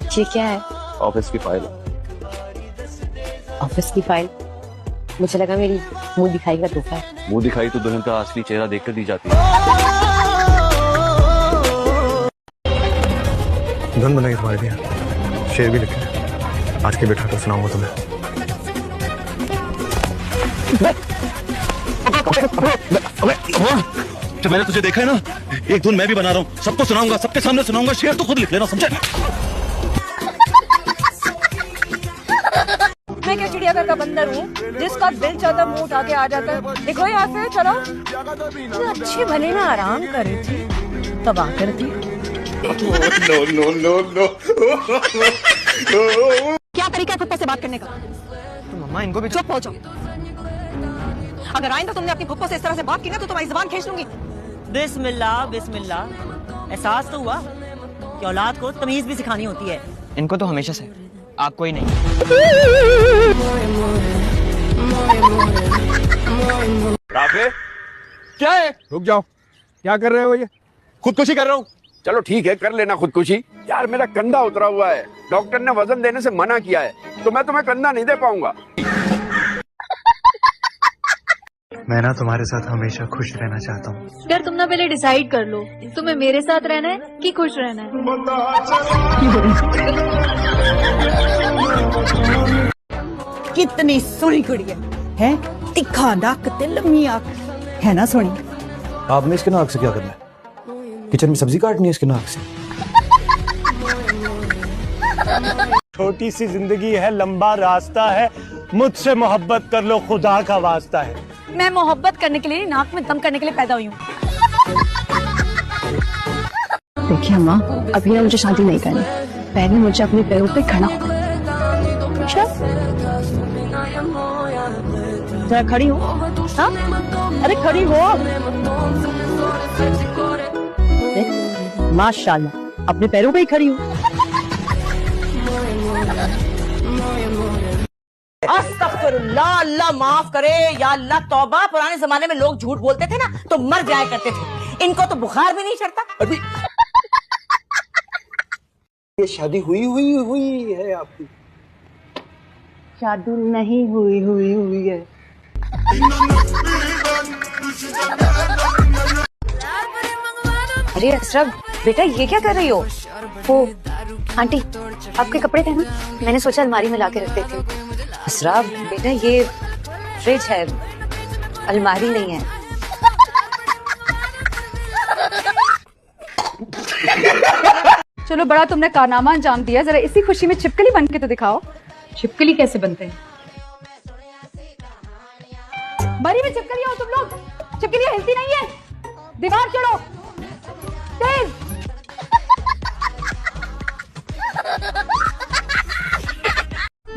ये क्या है? ऑफिस की फाइल। ऑफिस की फाइल? मुझे लगा मेरी मुंह दिखाई का तोहफा है। मुंह दिखाई तो दुल्हन का असली चेहरा देखकर दी जाती है। धुन बनाई तुम्हारे लिए, शेर भी लिखे, आज के बैठा कर सुनाऊंगा तुम्हें। जब मैंने तुझे देखा है ना, एक धुन मैं भी बना रहा हूँ, सबको सुनाऊंगा, सबके सामने सुनाऊंगा। शेर तो खुद लिख लेना, समझे? मैं क्या चिड़ियाघर का बंदर हूँ जिसका दिल चाहता मुंह उठा के आ जाता है? देखो यहाँ से चलो। अच्छी भले ना आराम कर रही थी तब आकर थी। नो। क्या तरीका है फुप्पो से बात करने का? तो मम्मा इनको भी चुप हो जाओ। अगर आइंदा तुमने अपनी फुप्पो से इस तरह से बात की ना तो तुम्हारी जुबान खींच लूंगी। बिस्मिल्लाह बिस्मिल्लाह। एहसास तो हुआ कि औलाद को तमीज भी सिखानी होती है। इनको तो हमेशा से, आपको ही नहीं। राफे, क्या है? रुक जाओ, क्या कर रहे हो? ये खुदकुशी कर रहा हूँ। चलो ठीक है, कर लेना खुदकुशी। यार मेरा कंधा उतरा हुआ है, डॉक्टर ने वजन देने से मना किया है, तो मैं तुम्हें कंधा नहीं दे पाऊंगा। मैं ना तुम्हारे साथ हमेशा खुश रहना चाहता हूँ। यार तुम ना पहले डिसाइड कर लो, तुम्हें मेरे साथ रहना है कि खुश रहना है। कितनी सोहनी कुड़ी है, तिखा नक ते लम्मी आंख है ना सोहनी। आपने इसके नाक से क्या करना है? किचन में सब्जी काटनी है इसके नाक से? छोटी सी जिंदगी है, लंबा रास्ता है, मुझसे मोहब्बत कर लो, खुदा का वास्ता है। मैं मोहब्बत करने के लिए, नाक में दम करने के लिए पैदा हुई हूँ। देखिए अम्मा, अभी ना मुझे शादी नहीं करनी, पहले मुझे अपने पैरों पे खड़ा होना। जरा खड़ी हो। हाँ? अरे खड़ी हो। माशाल्लाह, अपने पैरों पे ही खड़ी हूँ। अस्तगफिरुल्लाह, अल्लाह माफ करे या अल्लाह तौबा। पुराने जमाने में लोग झूठ बोलते थे ना तो मर जाया करते थे, इनको तो बुखार भी नहीं चढ़ता। अभी ये शादी हुई है आपकी? शादी नहीं हुई है। अरे अशरफ बेटा, ये क्या कर रही हो? वो आंटी, आपके कपड़े थे ना, मैंने सोचा अलमारी में लाके रख देती हूँ। अशरफ बेटा, ये फ्रिज है, अलमारी नहीं है। चलो बड़ा तुमने कारनामा अंजाम दिया, जरा इसी खुशी में छिपकली बन के तो दिखाओ। छिपकली कैसे बनते हैं? बड़ी में छिपकली हो तुम लोग। छिपकली हिलती नहीं है, दीवार चढ़ो तेज।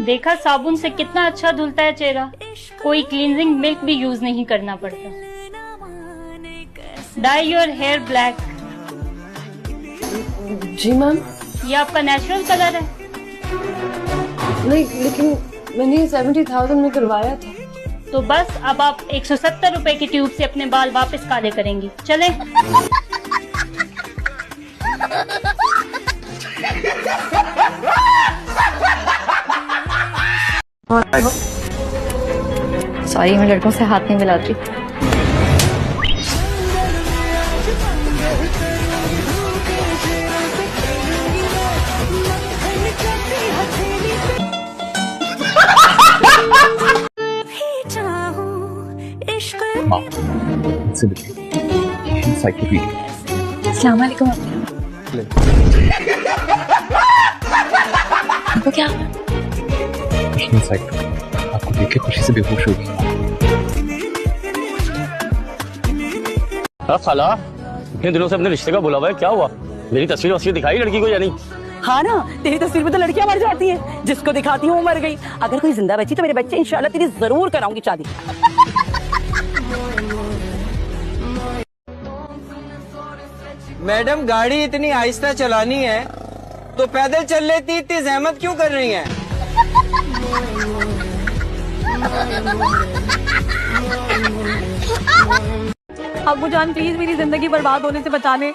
देखा साबुन से कितना अच्छा धुलता है चेहरा, कोई क्लींजिंग मिल्क भी यूज नहीं करना पड़ता। Dye your hair black. जी मैम। ये आपका नेचुरल कलर है। नहीं, लेकिन मैंने 70,000 में करवाया था। तो बस अब आप 170 रुपए की ट्यूब से अपने बाल वापस काले करेंगी। चले। सॉरी, मैं लड़कों से हाथ नहीं मिलाती। अस्सलाम वालेकुम। आपको क्या? आपको देख के खुशी से बेहोश हो गई। खाला, इतने दिनों से अपने रिश्ते का बोला हुआ है, क्या हुआ? मेरी तस्वीर दिखाई लड़की को या नहीं? हाँ ना, तेरी तस्वीर में तो लड़कियां मर जाती हैं, जिसको दिखाती हूँ वो मर गई। अगर कोई जिंदा बची तो मेरे बच्चे इंशाल्लाह तेरी जरूर कराऊंगी शादी। मैडम, गाड़ी इतनी आहिस्ता चलानी है तो पैदल चल लेती, इतनी जहमत क्यों कर रही हैं? अब्बू जान प्लीज मेरी जिंदगी बर्बाद होने से बचाने।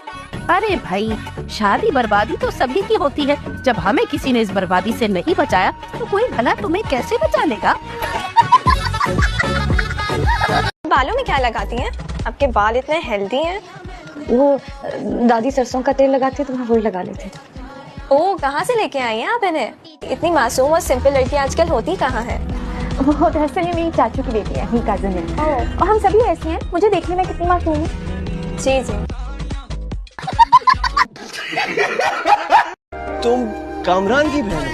अरे भाई, शादी बर्बादी तो सभी की होती है। जब हमें किसी ने इस बर्बादी से नहीं बचाया तो कोई भला तुम्हें कैसे बचा लेगा? बालों में क्या लगाती हैं? आपके बाल इतने हेल्दी हैं। वो दादी सरसों का तेल लगाती है तो मैं वही लगा लेती हूँ। ओह, कहाँ से लेके आई हैं आप इन्हें? इतनी मासूम और सिंपल लड़की आजकल होती कहाँ है? वो दरअसल ये मेरी चाचू की बेटी है, ही कजन है। और हम सभी ऐसी हैं। मुझे देखने में कितनी मासूम है। जी जी। तुम कामरान की बहन हो?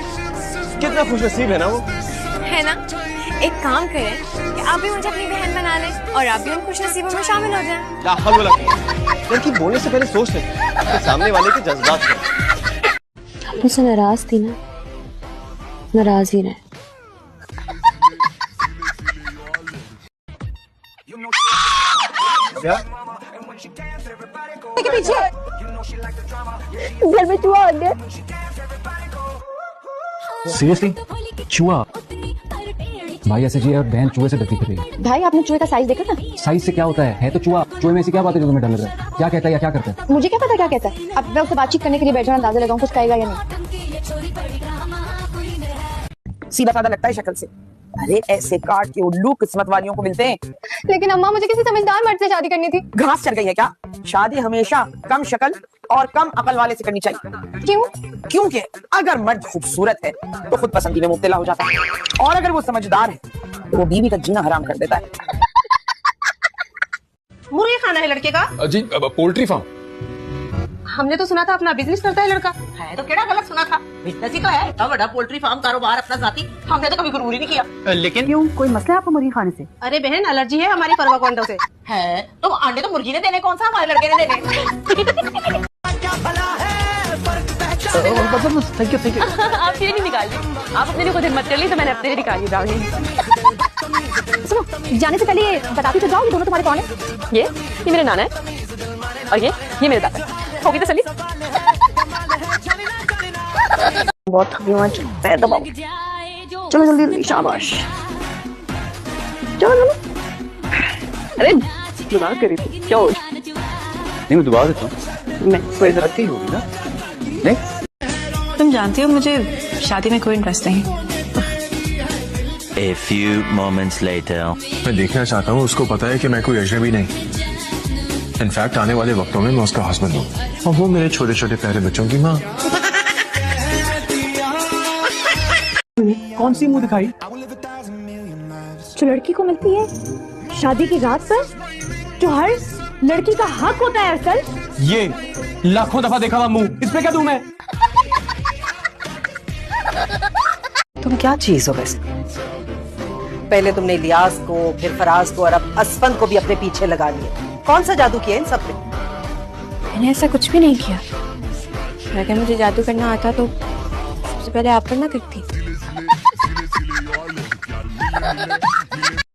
कितना खुशनसीब है ना वो। है ना? एक काम करें कि आप भी मुझे अपनी बहन बना लें और आप भी उन खुशनसीबों में शामिल हो जाएं। क्या हल बोला? लड़की बोलने से पहले सोच ले कि सामने वाले के जज्बात क्या। मुझसे नाराज थी ना, नाराज ही रहे। क्या? के पीछे घर में चूहा आ गया। सीरियसली? चूहा? भाई ऐसे जी, बहन चूहे से डरती फिर रही है। भाई आपने चूहे का साइज देखा था? साइज से क्या होता है तो चूहा। चूहे में ऐसी क्या बात है जो तुम्हें डर लग रहा है? क्या कहता है या क्या करता है? मुझे क्या पता क्या कहता है। अब मैं उससे बातचीत करने के लिए बैठा, अंदाजा लगाऊं कुछ कहेगा या नहीं। सीधा साधा लगता है शक्ल से। अरे ऐसे काट के उल्लू किस्मत वालियों को मिलते हैं। लेकिन अम्मा, मुझे किसी समझदार मर्द से शादी करनी थी। घास चढ़ गई है क्या? शादी हमेशा कम शक्ल और कम अकल वाले से करनी चाहिए। क्यों? क्योंकि अगर मर्द खूबसूरत है तो खुद पसंदी में मुब्तला हो जाता है, और अगर वो समझदार है तो वो बीवी का जीना हराम कर देता है। मुर्गी खाना है लड़के का? जी, पोल्ट्री फार्म। हमने तो सुना था अपना बिजनेस करता है लड़का। है तो केड़ा गलत सुना था, बिजनेस ही तो है। इतना बड़ा पोल्ट्री फार्म कारोबार अपना जाती, हमने तो कभी गुरूर ही नहीं किया। लेकिन क्यों, कोई मसला है आपको मुर्गी खाने से? अरे बहन, एलर्जी है हमारी परवा को अंडों से। है तो अंडे तो मुर्गी ने देने, कौन सा हमारे लड़के ने देने। Thank you. आप ये नहीं निकालिए, आप अपने लिए खुद हिम्मत कर ली तो मैंने अपने लिए निकाली ब्राउनी। सुनो, जाने से पहले ये बताती तो जाओ, ये दोनों तुम्हारे कौन है? ये मेरे नाना है और ये मेरे दादा। होगी तो चली। बहुत थकी हुआ, पैर दबाओ। चलो जल्दी जल्दी, शाबाश। चलो। अरे दुआ करी थी क्या हो? नहीं, मैं दुआ देता हूँ। मैं कोई जरूरत ही होगी ना। नहीं, तुम जानती हो मुझे शादी में कोई इंटरेस्ट नहीं। A few moments later. मैं देखना चाहता हूँ, उसको पता है कि मैं कोई अजनबी नहीं। इनफैक्ट आने वाले वक्तों में मैं उसका हस्बैंड हूँ और वो मेरे छोटे छोटे प्यारे बच्चों की माँ। कौन सी मुंह दिखाई? जो लड़की को मिलती है शादी की रात पर, जो हर लड़की का हक होता है। असल ये लाखों दफा देखा हुआ मुंह, इस पे क्या दूं मैं? तुम क्या चीज हो वैसे? पहले तुमने इलियास को, फिर फराज को और अब असफन को भी अपने पीछे लगा लिया। कौन सा जादू किया इन सब पे? मैंने ऐसा कुछ भी नहीं किया। अगर मुझे जादू करना आता तो सबसे पहले आप करना करती।